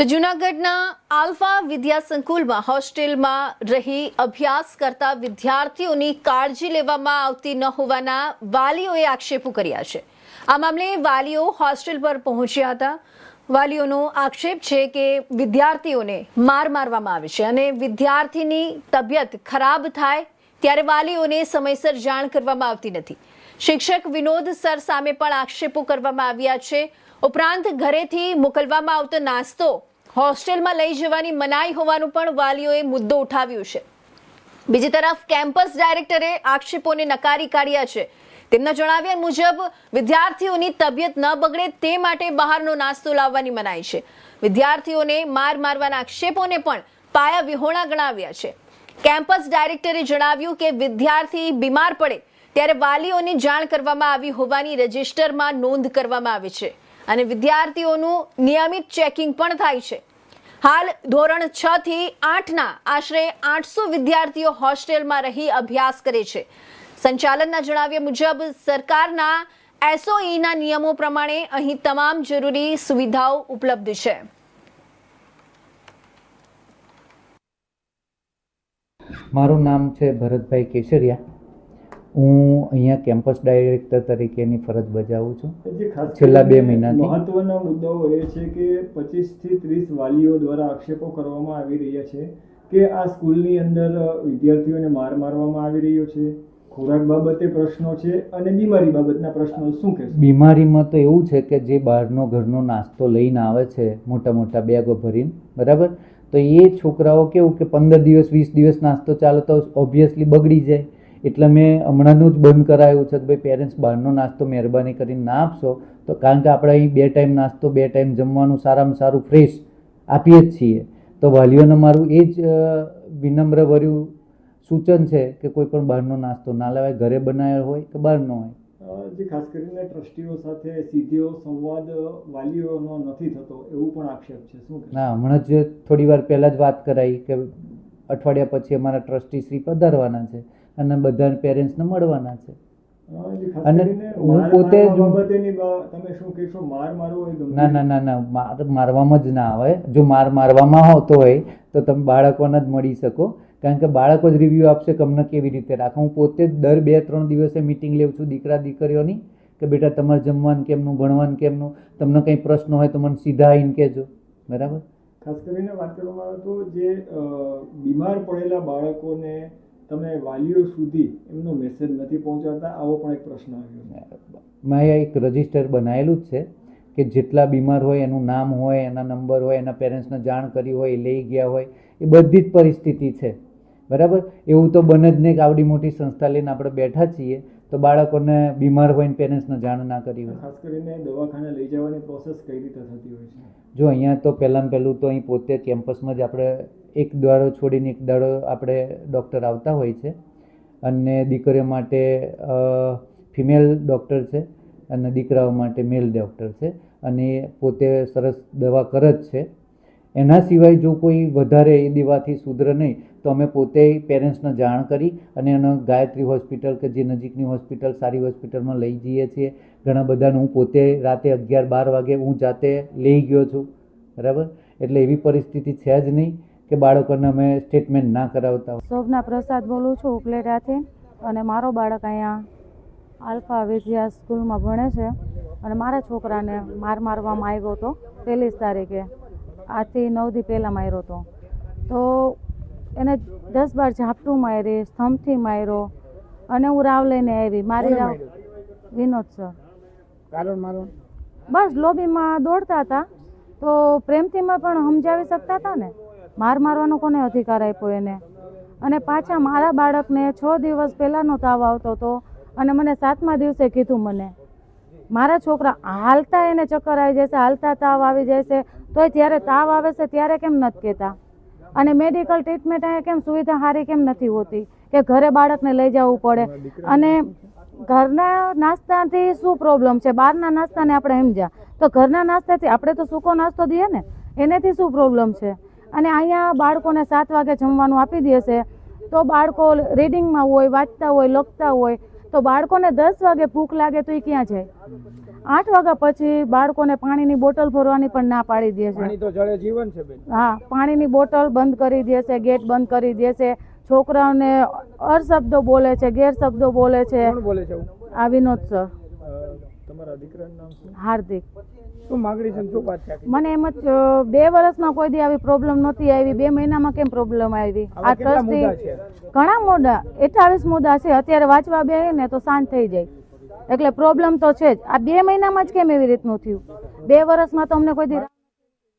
જૂનાગઢના આલ્ફા વિદ્યા સંકુલમાં હોસ્ટેલમાં રહી અભ્યાસ કરતા વિદ્યાર્થીઓની કાળજી લેવામાં આવતી ન હોવાના વાલીઓએ આક્ષેપો કર્યા છે। આ મામલે વાલીઓ હોસ્ટેલ પર પહોંચ્યા હતા। વાલીઓનો આક્ષેપ છે કે વિદ્યાર્થીઓને મારવામાં આવે છે અને વિદ્યાર્થીની તબિયત ખરાબ થાય ત્યારે વાલીઓને સમયસર જાણ કરવામાં આવતી નથી। શિક્ષક વિનોદ સર સામે પણ આક્ષેપો કરવામાં આવ્યા છે। ઉપરાંત ઘરેથી મોકલવામાં આવતો નાસ્તો હોસ્ટેલમાં લઈ જવાની મનાઈ હોવાનું પણ વાલીઓએ મુદ્દો ઉઠાવ્યો છે। બીજી તરફ કેમ્પસ ડાયરેક્ટરે આક્ષેપોને નકારી કાઢ્યા છે। તેમના જણાવ્યા મુજબ વિદ્યાર્થીઓની તબિયત ન બગડે તે માટે બહારનો નાસ્તો લાવવાની મનાઈ છે। વિદ્યાર્થીઓને મારવાના આક્ષેપોને પણ પાયા વિહોણા ગણાવ્યા છે। કેમ્પસ ડાયરેક્ટરે જણાવ્યું કે વિદ્યાર્થી બીમાર પડે ત્યારે વાલીઓની જાણ કરવામાં આવી હોવાની રજિસ્ટરમાં નોંધ કરવામાં આવે છે અને વિદ્યાર્થીઓનું નિયમિત ચેકિંગ પણ થાય છે। હાલ ધોરણ 6 થી 8ના આશરે 800 વિદ્યાર્થીઓ હોસ્ટેલમાં રહી અભ્યાસ કરે છે। સંચાલનના જણાવ્યા મુજબ સરકારના SOEના નિયમો પ્રમાણે અહીં તમામ જરૂરી સુવિધાઓ ઉપલબ્ધ છે। મારું નામ છે ભરતભાઈ કેસરિયા। હું અહીંયા કેમ્પસ ડાયરેક્ટર તરીકેની ફરજ બજાવું છું છેલ્લા 2 મહિનાથી। મહત્વના મુદ્દાઓ એ છે કે 25 થી 30 વાલીઓ દ્વારા આક્ષેપો કરવામાં આવી રહ્યા છે કે આ સ્કૂલની અંદર વિદ્યાર્થીઓને મારવામાં આવી રહ્યો છે, ખોરાક બાબતે પ્રશ્નો છે અને બીમારી બાબતના પ્રશ્નો શું કહેશો? બીમારીમાં તો એવું છે કે જે બહારનો ઘરનો નાસ્તો લઈને આવે છે મોટા મોટા બેગો ભરીને, બરાબર, તો એ છોકરાઓ કેવું કે 15 દિવસ 20 દિવસ નાસ્તો ચાલે તો ઓબ્વિયસલી બગડી જાય। એટલે મેં હમણાંનું જ બંધ કરાયું છે કે ભાઈ પેરેન્ટ્સ બહારનો નાસ્તો મહેરબાની કરીને ના આપશો, તો કારણ કે આપણે અહીં 2 ટાઈમ નાસ્તો 2 ટાઈમ જમવાનું સારામાં સારું ફ્રેશ આપીએ જ છીએ। તો વાલીઓને મારું એ જ વિનમ્રભર્યું સૂચન છે કે કોઈ પણ બહારનો નાસ્તો ના લેવાય, ઘરે બનાવેલો હોય કે બહારનો હોય। જે ખાસ કરીને ટ્રસ્ટીઓ સાથે સીધો સંવાદ વાલીઓનો નથી થતો એવું પણ આક્ષેપ છે, શું? ના, હમણાં જ થોડી વાર પહેલાં જ વાત કરાઈ કે અઠવાડિયા પછી અમારા ટ્રસ્ટી શ્રી પધારવાના છે અને બધા પેરેન્ટ્સને મળવાના છે। અને હું પોતે તમે શું કહેશો, ના, મારવામાં જ ના આવે। જો મારવામાં આવતો હોય તો તમે બાળકોને જ મળી શકો, કારણ કે બાળકો જ રિવ્યૂ આપશે કે અમને કેવી રીતે રાખો। હું પોતે જ દર 2-3 દિવસે મિટિંગ લેવું છું દીકરા દીકરીઓની કે બેટા તમારે જમવાનું કેમનું, ભણવાનું કેમનું, તમને કંઈ પ્રશ્ન હોય તો મને સીધા આવીને કહેજો, બરાબર। ખાસ કરીને વાત કરવામાં આવે તો જે બીમાર પડેલા બાળકોને તમે વાલીઓ સુધી એમનો મેસેજ નથી પહોંચાડતા, આવો પણ એક પ્રશ્ન આવ્યો। મેં એક રજિસ્ટર બનાવેલું જ છે કે જેટલા બીમાર હોય એનું નામ હોય, એના નંબર હોય, એના પેરેન્ટ્સને જાણ કરી હોય, લઈ ગયા હોય, એ બધી જ પરિસ્થિતિ છે, બરાબર। એવું તો બને જ નહીં કે આવડી મોટી સંસ્થા લઈને આપણે બેઠા છીએ તો બાળકોને બીમાર હોય ને પેરેન્ટ્સને જાણ ના કરી હોય। ખાસ કરીને દવાખાને લઈ જવાની પ્રોસેસ કઈ રીતે થતી હોય છે? જો અહીંયા તો પહેલાં તો અહીં પોતે કેમ્પસમાં જ આપણે એક દાડો છોડીને એક દાડો આપણે ડૉક્ટર આવતા હોય છે અને દીકરીઓ માટે ફિમેલ ડૉક્ટર છે અને દીકરાઓ માટે મેલ ડૉક્ટર છે અને પોતે સરસ દવા કરે જ છે। એના સિવાય જો કોઈ વધારે એ દવાથી સુધરે નહીં તો અમે પોતે પેરેન્ટ્સને જાણ કરી અને એને ગાયત્રી હોસ્પિટલ કે જે નજીકની હોસ્પિટલ સારી હોસ્પિટલમાં લઈ જઈએ છીએ। ઘણા બધાને હું પોતે રાતે 11-12 વાગે હું જાતે લઈ ગયો છું, બરાબર। એટલે એવી પરિસ્થિતિ છે જ નહીં કે બાળકોને અમે સ્ટેટમેન્ટ ના કરાવતા હોય। શોભના પ્રસાદ બોલું છું ઉપલેટાથી અને મારો બાળક અહીંયા આલ્ફા વિદ્યા સ્કૂલમાં ભણે છે અને મારા છોકરાને મારવામાં આવ્યો હતો 1 તારીખે, આજથી 9 દી પહેલાં માર્યો હતો। તો એને 10-12 ઝાપટું મારી, સ્તંભથી માર્યો અને હું રાવ લઈને આવી, મારી રાવ વિનોદ સર। બસ લોબીમાં દોડતા હતા તો પ્રેમથી પણ સમજાવી શકતા હતા ને, મારવાનો કોને અધિકાર આપ્યો એને? અને પાછા મારા બાળકને 6 દિવસ પહેલાંનો તાવ આવતો હતો અને મને 7મા દિવસે કીધું મને મારા છોકરા હાલતા એને ચક્કર આવી જાય છે, હાલતા તાવ આવી જાય છે, તોય જ્યારે તાવ આવે છે ત્યારે કેમ નથી કહેતા? અને મેડિકલ ટ્રીટમેન્ટ અહીંયા કેમ સુવિધા સારી કેમ નથી હોતી કે ઘરે બાળકને લઈ જવું પડે? અને ઘરના નાસ્તાથી શું પ્રોબ્લેમ છે? બહારના નાસ્તાને આપણે સમજ્યા તો ઘરના નાસ્તાથી આપણે તો સૂકો નાસ્તો દઈએ ને, એનાથી શું પ્રોબ્લેમ છે? અને અહીંયા બાળકોને 7 વાગે જમવાનું આપી દે છે તો બાળકો રીડિંગમાં હોય, વાંચતા હોય, લખતા હોય, તો બાળકોને 10 વાગે ભૂખ લાગે તો એ ક્યાં જાય? 8 વાગ્યા પછી બાળકોને પાણીની બોટલ ભરવાની પણ ના પાડી દે છે. પાણી તો જળ જીવન છે બેન. હા, પાણીની બોટલ બંધ કરી દે છે, ગેટ બંધ કરી દે છે, છોકરાઓને અરશબ્દો બોલે છે, ગેરશબ્દો બોલે છે. કોણ બોલે છે એવું? આ વિનોદ સર. તમારા દીકરાનું નામ શું? હાર્દિક. શું માંગણી છે ને શું વાત છે આખી? મને એમ જ 2 વર્ષમાં કોઈ દી આવી પ્રોબ્લેમ નહોતી આવી, 2 મહિનામાં કેમ પ્રોબ્લેમ આવી? આવા આ કેટલા મુદ્દા ટ્રસ્ટી છે? ઘણા મોટા 28 મુદ્દા છે. અત્યારે વાંચવા બેહીએ ને તો શાંત થઈ જાય. એટલે પ્રોબ્લેમ તો છે જ. આ 2 મહિનામાં જ કેમ એવી રીતનું થયું? 2 વર્ષમાં તો અમને કોઈ દી